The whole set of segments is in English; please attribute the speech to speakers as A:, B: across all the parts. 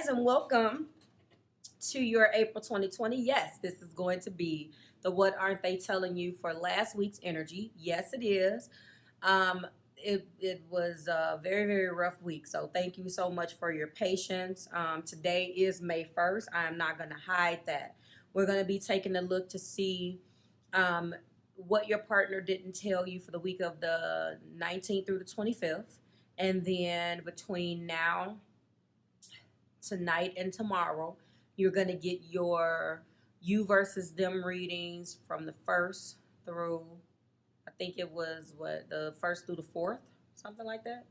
A: and welcome to your April 2020. Yes, this is going to be the What Aren't They Telling You for last week's energy. Yes, it is. It was a very, very rough week. So thank you so much for your patience. Today is May 1st. I'm not going to hide that. We're going to be taking a look to see what your partner didn't tell you for the week of the 19th through the 25th. And then between now, tonight, and tomorrow, you're going to get your you versus them readings from the 1st through, I think it was, the 1st through the 4th, something like that.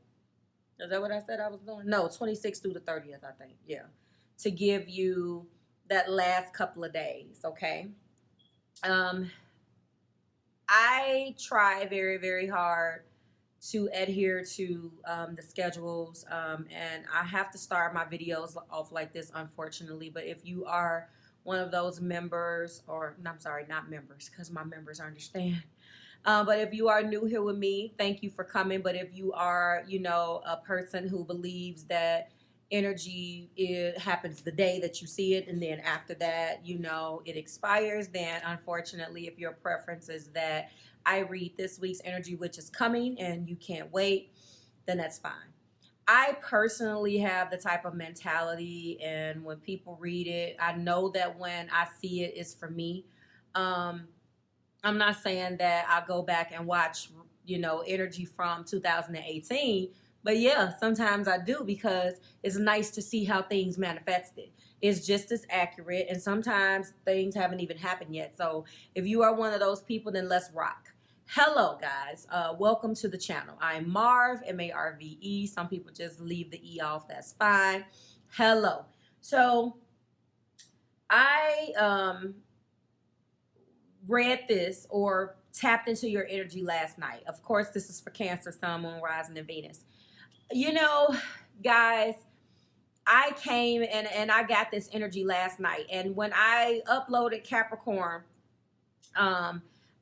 A: Is that what I said I was doing? No, 26th through the 30th, I think. Yeah. To give you that last couple of days, okay? I try very, very hard to adhere to the schedules, and I have to start my videos off like this, unfortunately. But if you are one of those members, or I'm sorry, not members, because my members understand. But if you are new here with me, thank you for coming. But if you are, you know, a person who believes that energy, it happens the day that you see it, and then after that, you know, it expires, then unfortunately, if your preference is that I read this week's energy, which is coming, and you can't wait, then that's fine. I personally have the type of mentality, and when people read it, I know that when I see it, it's for me. I'm not saying that I go back and watch, you know, energy from 2018, but yeah, sometimes I do, because it's nice to see how things manifested. It's just as accurate, and sometimes things haven't even happened yet. So if you are one of those people, then let's rock. Hello, guys. Welcome to the channel. I'm Marve, M-A-R-V-E. Some people just leave the E off. That's fine. Hello. So I read this or tapped into your energy last night. Of course, this is for Cancer, Sun, Moon, Rising, and Venus. You know, guys, I came and I got this energy last night. And when I uploaded Capricorn,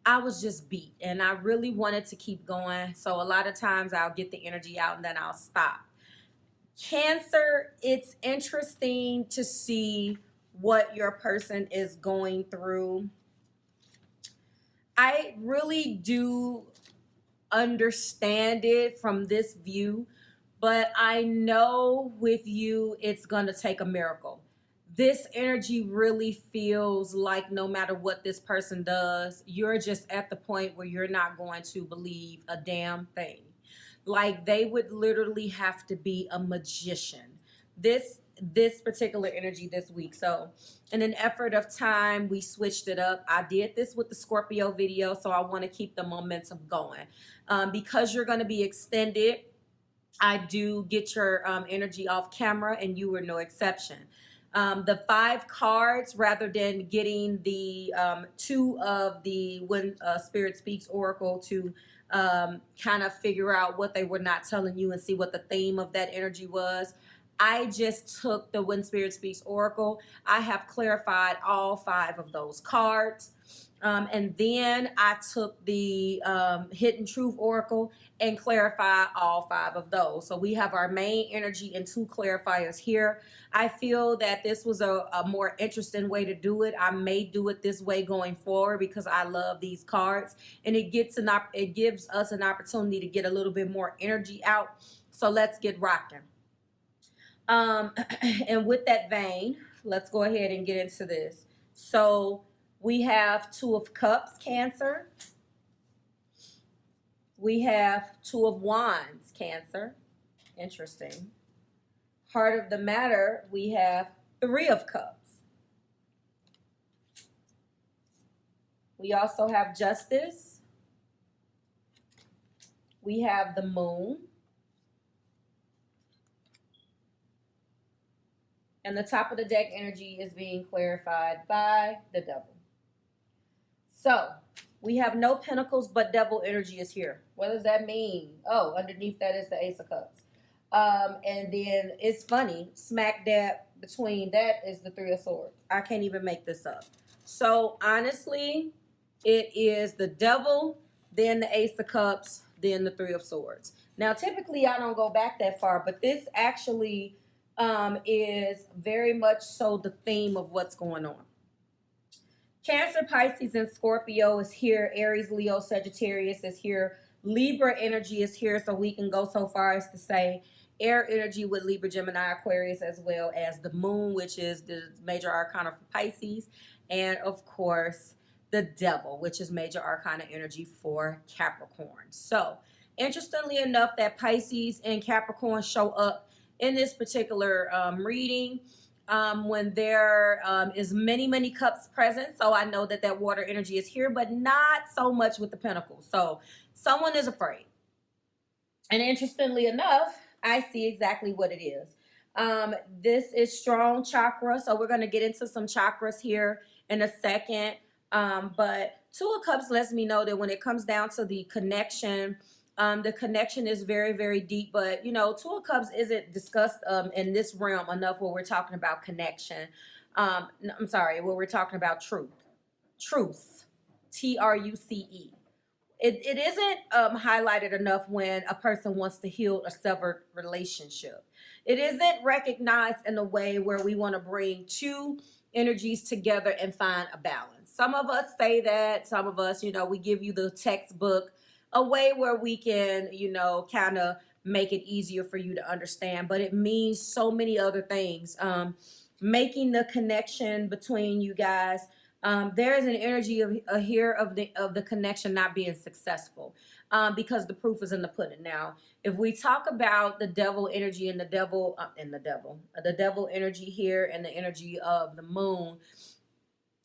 A: I was just beat, and I really wanted to keep going. So a lot of times I'll get the energy out and then I'll stop. Cancer, it's interesting to see what your person is going through. I really do understand it from this view, but I know with you, it's going to take a miracle. This energy really feels like no matter what this person does, you're just at the point where you're not going to believe a damn thing. Like, they would literally have to be a magician. This particular energy this week. So in an effort of time, we switched it up. I did this with the Scorpio video, so I want to keep the momentum going. Because you're going to be extended, I do get your energy off camera, and you were no exception. The 5 cards, rather than getting the 2 of the When Spirit Speaks Oracle to kind of figure out what they were not telling you and see what the theme of that energy was, I just took the When Spirit Speaks Oracle. I have clarified all 5 of those cards. And then I took the Hidden Truth Oracle and clarified all 5 of those. So we have our main energy and 2 clarifiers here. I feel that this was a more interesting way to do it. I may do it this way going forward because I love these cards, and it gives us an opportunity to get a little bit more energy out. So let's get rocking. And with that vein, let's go ahead and get into this. So we have 2 of Cups, Cancer. We have 2 of Wands, Cancer. Interesting. Heart of the Matter, we have 3 of Cups. We also have Justice. We have the Moon. And the top of the deck energy is being clarified by the Devil. So we have no Pentacles, but Devil energy is here. What does that mean? Oh, underneath that is the Ace of Cups. And then it's funny, smack dab between that is the 3 of Swords. I can't even make this up. So honestly, it is the Devil, then the Ace of Cups, then the 3 of Swords. Now, typically I don't go back that far, but this actually is very much so the theme of what's going on. Cancer, Pisces, and Scorpio is here. Aries, Leo, Sagittarius is here. Libra energy is here, so we can go so far as to say air energy with Libra, Gemini, Aquarius, as well as the moon, which is the major arcana for Pisces, and of course the devil, which is major arcana energy for Capricorn. So interestingly enough, that Pisces and Capricorn show up in this particular reading when there is many cups present. So I know that that water energy is here, but not so much with the pentacles. So someone is afraid. And interestingly enough, I see exactly what it is. This is strong chakra. So we're going to get into some chakras here in a second. But Two of Cups lets me know that when it comes down to the connection is very deep. But, you know, Two of Cups isn't discussed in this realm enough where we're talking about connection. I'm sorry, where we're talking about truth. Truth. Truce. It isn't highlighted enough when a person wants to heal a severed relationship. It isn't recognized in a way where we want to bring two energies together and find a balance. Some of us say that. Some of us, you know, we give you the textbook, a way where we can, you know, kind of make it easier for you to understand. But it means so many other things. Making the connection between you guys. There is an energy of here of the connection not being successful because the proof is in the pudding. Now, if we talk about the devil energy and the devil energy here and the energy of the moon,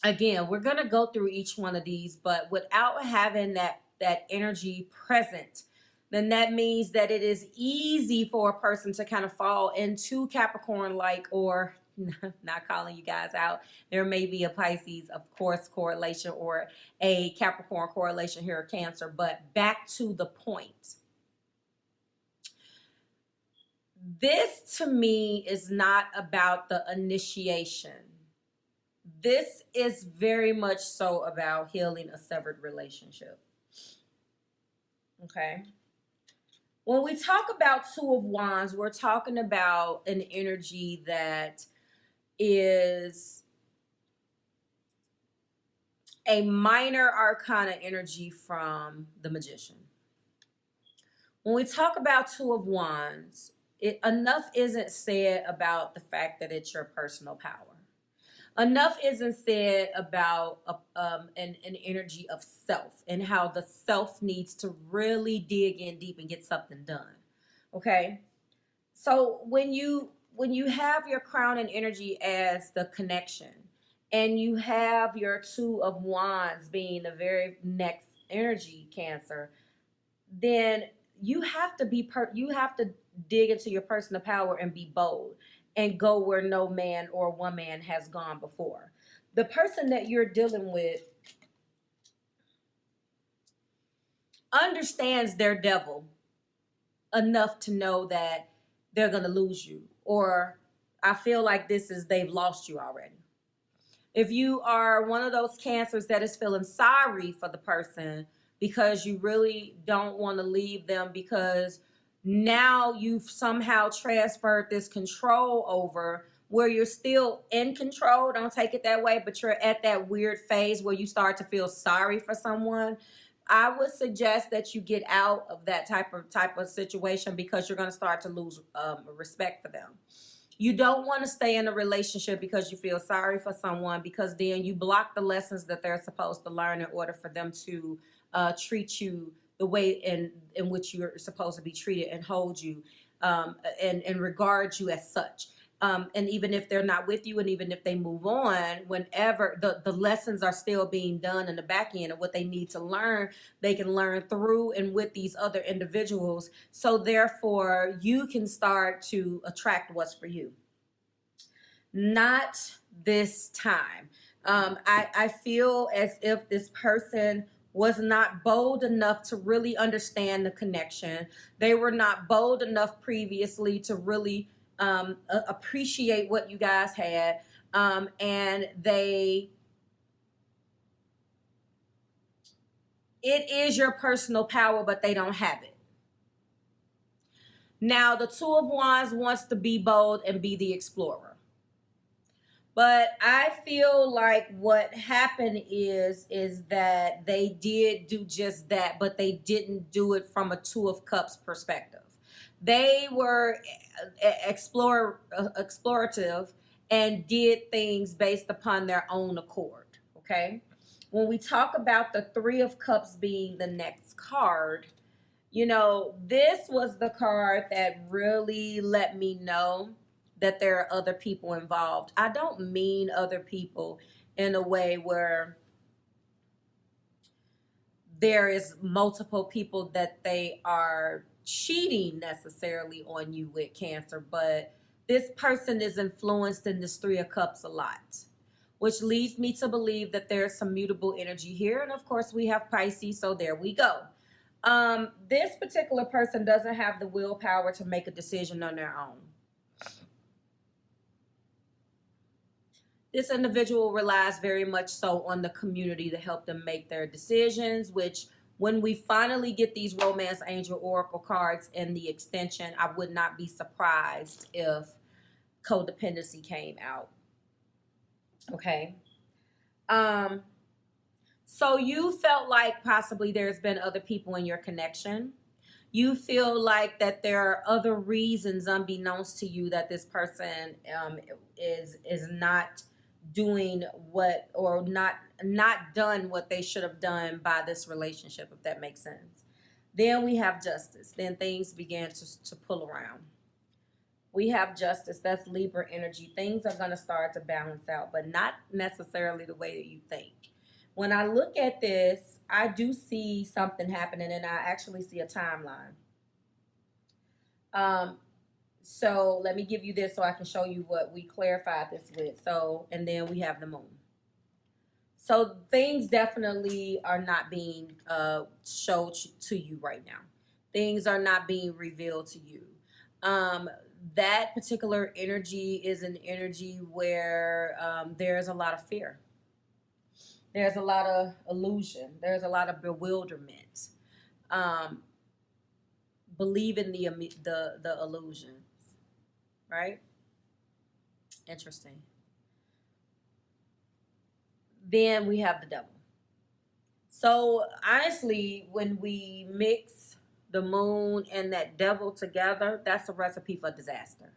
A: again, we're gonna go through each one of these, but without having that energy present, then that means that it is easy for a person to kind of fall into Capricorn-like, or not calling you guys out. There may be a Pisces, of course, correlation or a Capricorn correlation here, or Cancer, but back to the point. This to me is not about the initiation. This is very much so about healing a severed relationship. Okay. When we talk about Two of Wands, we're talking about an energy that is a minor arcana energy from the Magician. When we talk about Two of Wands, enough isn't said about the fact that it's your personal power. Enough isn't said about an energy of self and how the self needs to really dig in deep and get something done. Okay? So when you have your crowning energy as the connection, and you have your Two of Wands being the very next energy, Cancer, then you have to dig into your personal power and be bold and go where no man or woman has gone before. The person that you're dealing with understands their devil enough to know that they're going to lose you, or I feel like they've lost you already. If you are one of those Cancers that is feeling sorry for the person because you really don't want to leave them, because now you've somehow transferred this control over where you're still in control. Don't take it that way, but you're at that weird phase where you start to feel sorry for someone. I would suggest that you get out of that type of situation, because you're going to start to lose respect for them. You don't want to stay in a relationship because you feel sorry for someone, because then you block the lessons that they're supposed to learn in order for them to treat you the way in which you're supposed to be treated and hold you and regard you as such. And even if they're not with you, and even if they move on, whenever the lessons are still being done in the back end of what they need to learn, they can learn through and with these other individuals. So therefore, you can start to attract what's for you. Not this time. I feel as if this person was not bold enough to really understand the connection. They were not bold enough previously to really appreciate what you guys had, and it is your personal power, but they don't have it. Now, the Two of Wands wants to be bold and be the explorer. But I feel like what happened is that they did do just that, but they didn't do it from a Two of Cups perspective. They were explorative and did things based upon their own accord, okay? When we talk about the Three of Cups being the next card, you know, this was the card that really let me know that there are other people involved. I don't mean other people in a way where there is multiple people that they are cheating necessarily on you with, Cancer, but this person is influenced in this Three of Cups a lot, which leads me to believe that there's some mutable energy here. And of course we have Pisces, so there we go. This particular person doesn't have the willpower to make a decision on their own. This individual relies very much so on the community to help them make their decisions, which when we finally get these Romance Angel Oracle cards in the extension, I would not be surprised if codependency came out. Okay. So you felt like possibly there's been other people in your connection. You feel like that there are other reasons unbeknownst to you that this person is not doing what, or not done what they should have done by this relationship, if that makes sense. Then we have Justice. Then things began to pull around. We have Justice. That's Libra energy. Things are going to start to balance out, but not necessarily the way that you think. When I look at this, I do see something happening, and I actually see a timeline. So let me give you this so I can show you what we clarified this with. So, and then we have the moon. So things definitely are not being showed to you right now. Things are not being revealed to you. That particular energy is an energy where there's a lot of fear. There's a lot of illusion. There's a lot of bewilderment. Believe in the illusions, right? Interesting. Then we have the Devil. So honestly, when we mix the moon and that Devil together, that's a recipe for disaster.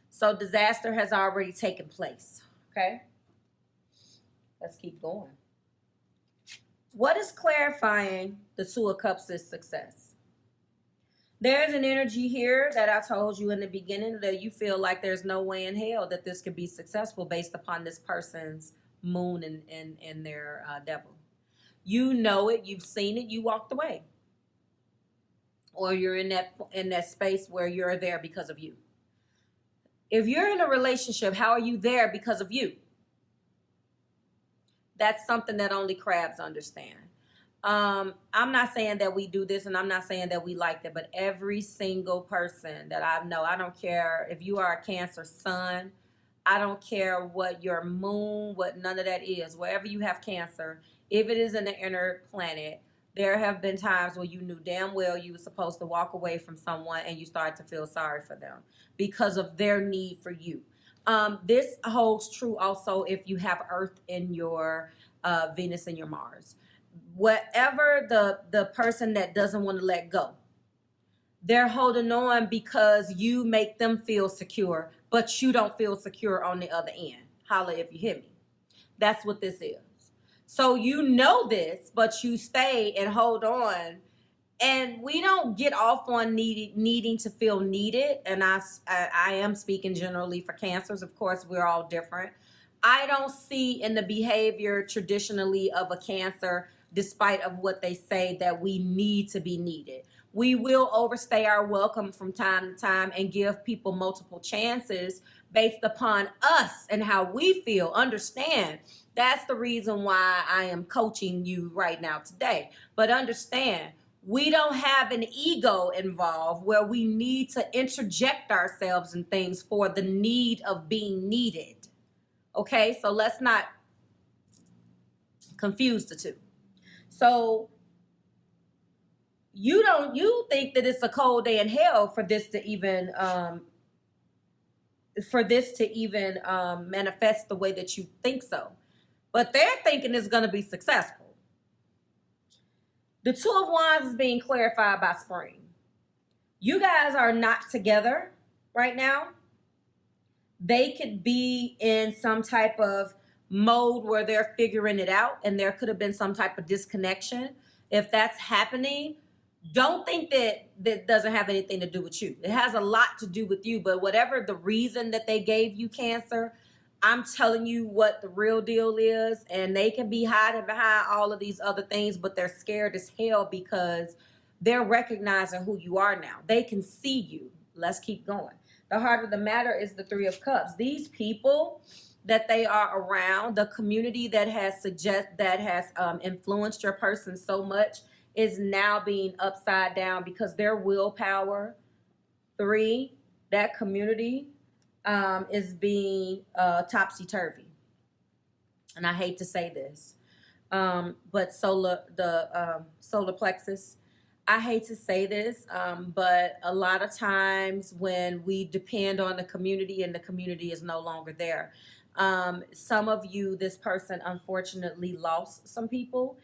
A: So disaster has already taken place, okay? Let's keep going. What is clarifying the Two of Cups is success? There's an energy here that I told you in the beginning that you feel like there's no way in hell that this could be successful based upon this person's moon and their Devil. You know it, you've seen it, you walked away. Or you're in that space where you're there because of you. If you're in a relationship, how are you there because of you? That's something that only crabs understand. I'm not saying that we do this, and I'm not saying that we like that, but every single person that I know, I don't care if you are a Cancer sun, I don't care what your moon, what none of that is, wherever you have Cancer, if it is in the inner planet, there have been times where you knew damn well you were supposed to walk away from someone and you started to feel sorry for them because of their need for you. This holds true also if you have Earth in your Venus and your Mars. Whatever the person that doesn't want to let go, they're holding on because you make them feel secure, but you don't feel secure on the other end. Holla if you hear me. That's what this is. So you know this, but you stay and hold on. And we don't get off on needing to feel needed. And I am speaking generally for Cancers. Of course, we're all different. I don't see in the behavior traditionally of a Cancer, despite of what they say, that we need to be needed. We will overstay our welcome from time to time and give people multiple chances based upon us and how we feel. Understand, that's the reason why I am coaching you right now today. But understand, we don't have an ego involved where we need to interject ourselves in things for the need of being needed. Okay, so let's not confuse the two. So you think that it's a cold day in hell for this to even manifest the way that you think so. But they're thinking it's going to be successful. The Two of Wands is being clarified by spring. You guys are not together right now. They could be in some type of mode where they're figuring it out, and there could have been some type of disconnection. If that's happening, don't think that doesn't have anything to do with you. It has a lot to do with you, but whatever the reason that they gave you, Cancer, I'm telling you what the real deal is, and they can be hiding behind all of these other things, but they're scared as hell because they're recognizing who you are now. They can see you. Let's keep going. The heart of the matter is the Three of Cups. These people that they are around, the community that has influenced your person so much, is now being upside down because their willpower, three, that community is being topsy-turvy. And I hate to say this, but solar plexus, I hate to say this, but a lot of times when we depend on the community and the community is no longer there, some of you, this person unfortunately lost some people.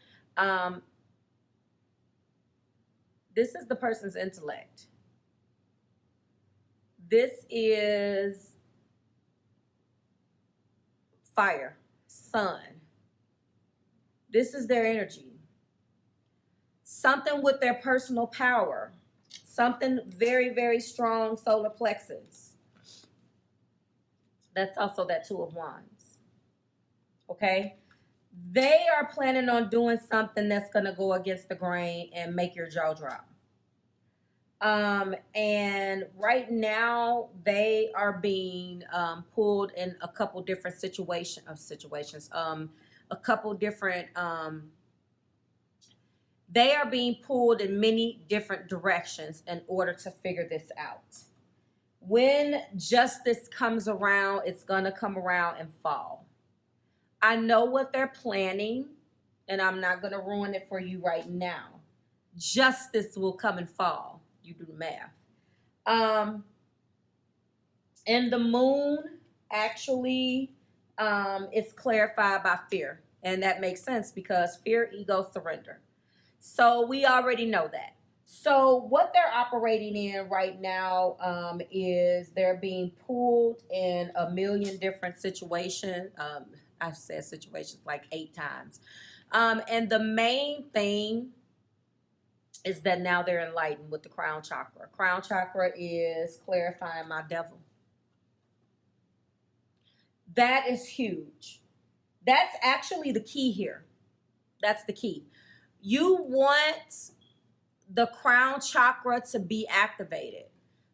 A: This is the person's intellect. This is fire, sun. This is their energy. Something with their personal power. Something very, very strong, solar plexus. That's also that Two of Wands. Okay? They are planning on doing something that's going to go against the grain and make your jaw drop. And right now they are being pulled in a couple different they are being pulled in many different directions in order to figure this out. When justice comes around, it's gonna come around and fall. I know what they're planning, and I'm not gonna ruin it for you right now. Justice will come and fall. You do the math. And the moon actually is clarified by fear. And that makes sense because fear, ego, surrender. So we already know that. So what they're operating in right now is they're being pulled in a million different situations. I've said situations like 8 times. And the main thing is that now they're enlightened with the crown chakra. Crown chakra is clarifying my devil. That is huge. That's actually the key here. That's the key. You want the crown chakra to be activated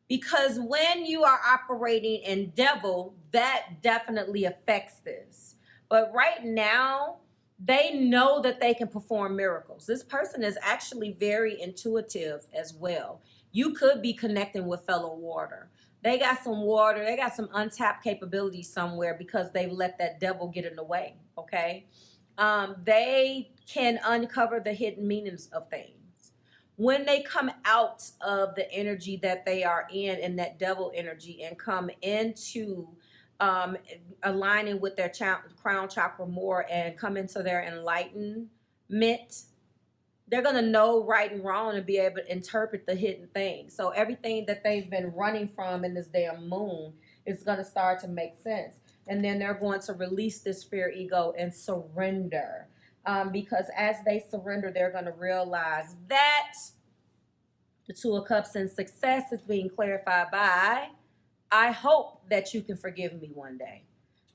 A: because when you are operating in devil, that definitely affects this. But right now, they know that they can perform miracles. This person is actually very intuitive as well. You could be connecting with fellow water. They got some water. They got some untapped capabilities somewhere because they've let that devil get in the way, okay? They can uncover the hidden meanings of things. When they come out of the energy that they are in that devil energy, and come into aligning with their crown chakra more and come into their enlightenment, they're going to know right and wrong and be able to interpret the hidden things. So everything that they've been running from in this damn moon is going to start to make sense. And then they're going to release this fear, ego, and surrender. Because as they surrender, they're going to realize that the Two of Cups and success is being clarified by, I hope that you can forgive me one day.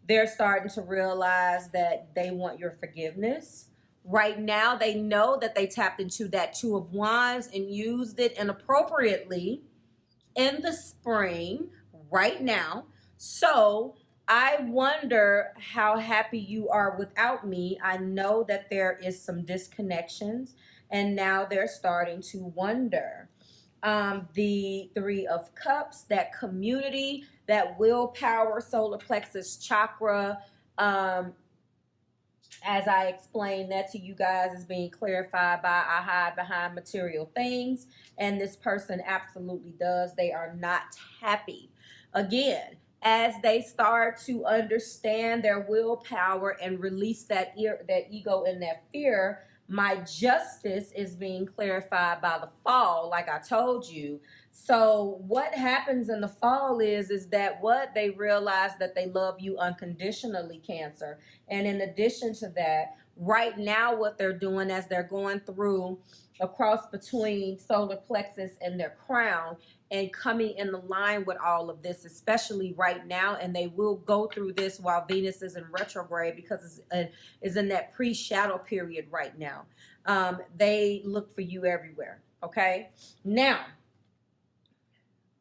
A: They're starting to realize that they want your forgiveness. Right now, they know that they tapped into that Two of Wands and used it inappropriately in the spring right now. So I wonder how happy you are without me. I know that there is some disconnections, and now they're starting to wonder. The Three of Cups, that community, that willpower, solar plexus chakra, As I explained, that to you guys is being clarified by I hide behind material things, and this person absolutely does. They are not happy. Again, as they start to understand their willpower and release that ego and that fear, my justice is being clarified by the fall, like I told you. So what happens in the fall is that what they realize that they love you unconditionally, Cancer. And in addition to that, right now what they're doing as they're going through a cross between solar plexus and their crown and coming in the line with all of this, especially right now, and they will go through this while Venus is in retrograde because it's in that pre-shadow period right now. They look for you everywhere, okay? Now,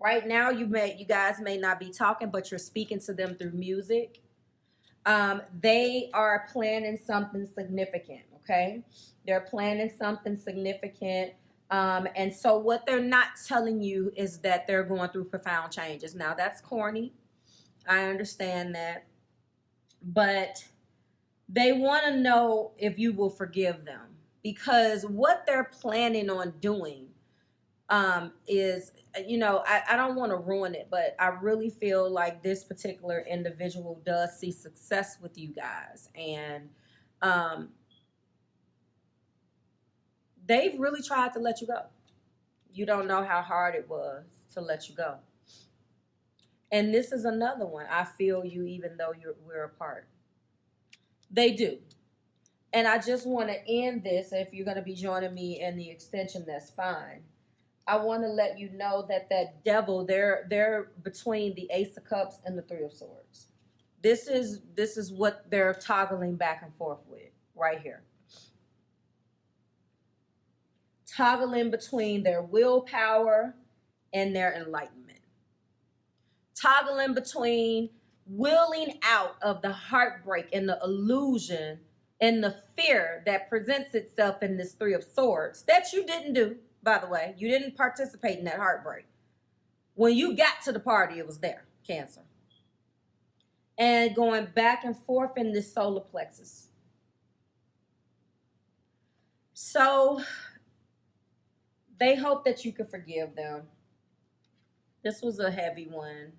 A: right now, you guys may not be talking, but you're speaking to them through music. They are planning something significant, okay? They're planning something significant. And so what they're not telling you is that they're going through profound changes. Now, that's corny. I understand that. But they want to know if you will forgive them. Because what they're planning on doing is, you know, I don't want to ruin it, but I really feel like this particular individual does see success with you guys. And they've really tried to let you go. You don't know how hard it was to let you go. And this is another one. I feel you even though we're apart. They do. And I just want to end this. If you're going to be joining me in the extension, that's fine. I want to let you know that that devil, they're between the Ace of Cups and the Three of Swords. This is what they're toggling back and forth with right here. Toggling between their willpower and their enlightenment. Toggling between willing out of the heartbreak and the illusion and the fear that presents itself in this Three of Swords that you didn't do. By the way, you didn't participate in that heartbreak. When you got to the party, it was there, Cancer. And going back and forth in this solar plexus. So they hope that you can forgive them. This was a heavy one.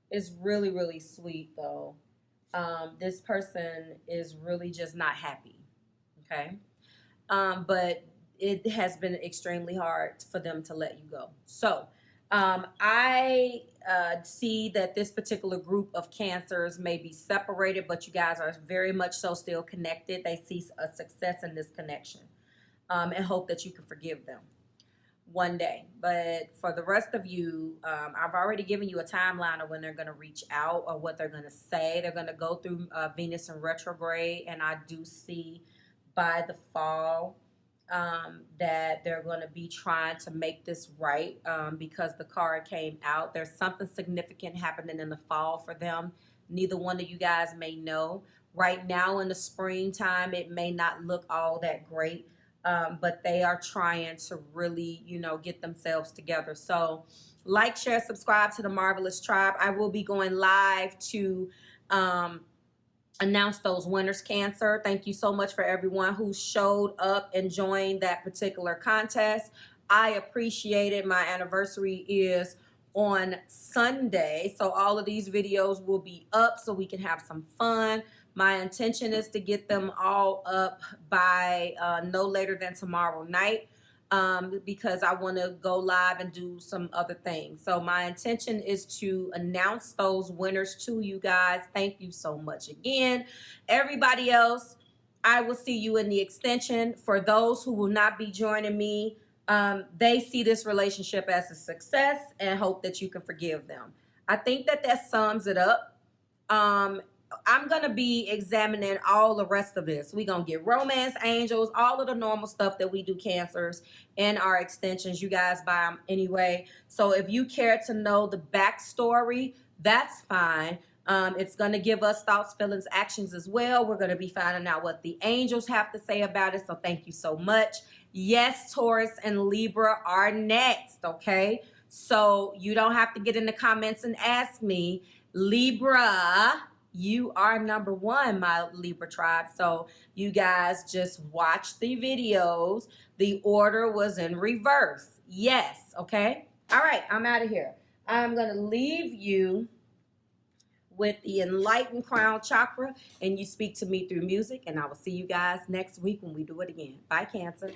A: It's really, really sweet, though. This person is really just not happy, okay? But it has been extremely hard for them to let you go. So I see that this particular group of Cancers may be separated, but you guys are very much so still connected. They see a success in this connection and hope that you can forgive them one day. But for the rest of you, I've already given you a timeline of when they're going to reach out or what they're going to say. They're going to go through Venus in retrograde, and I do see by the fall that they're going to be trying to make this right because the card came out. There's something significant happening in the fall for them. Neither one of you guys may know. Right now in the springtime, it may not look all that great. But they are trying to really, you know, get themselves together. So like, share, subscribe to the Marvelous Tribe. I will be going live to announce those winners, Cancer. Thank you so much for everyone who showed up and joined that particular contest. I appreciate it. My anniversary is on Sunday, so all of these videos will be up so we can have some fun. My intention is to get them all up by no later than tomorrow night because I want to go live and do some other things. So my intention is to announce those winners to you guys. Thank you so much again. Everybody else, I will see you in the extension. For those who will not be joining me, they see this relationship as a success and hope that you can forgive them. I think that sums it up. I'm going to be examining all the rest of this. We're going to get romance, angels, all of the normal stuff that we do, Cancers, in our extensions. You guys buy them anyway. So if you care to know the backstory, that's fine. It's going to give us thoughts, feelings, actions as well. We're going to be finding out what the angels have to say about it. So thank you so much. Yes, Taurus and Libra are next, okay? So you don't have to get in the comments and ask me. Libra You are number one, my Libra tribe. So you guys just watch the videos. The order was in reverse. Yes, okay? All right, I'm out of here. I'm going to leave you with the enlightened crown chakra, and you speak to me through music, and I will see you guys next week when we do it again. Bye, Cancer.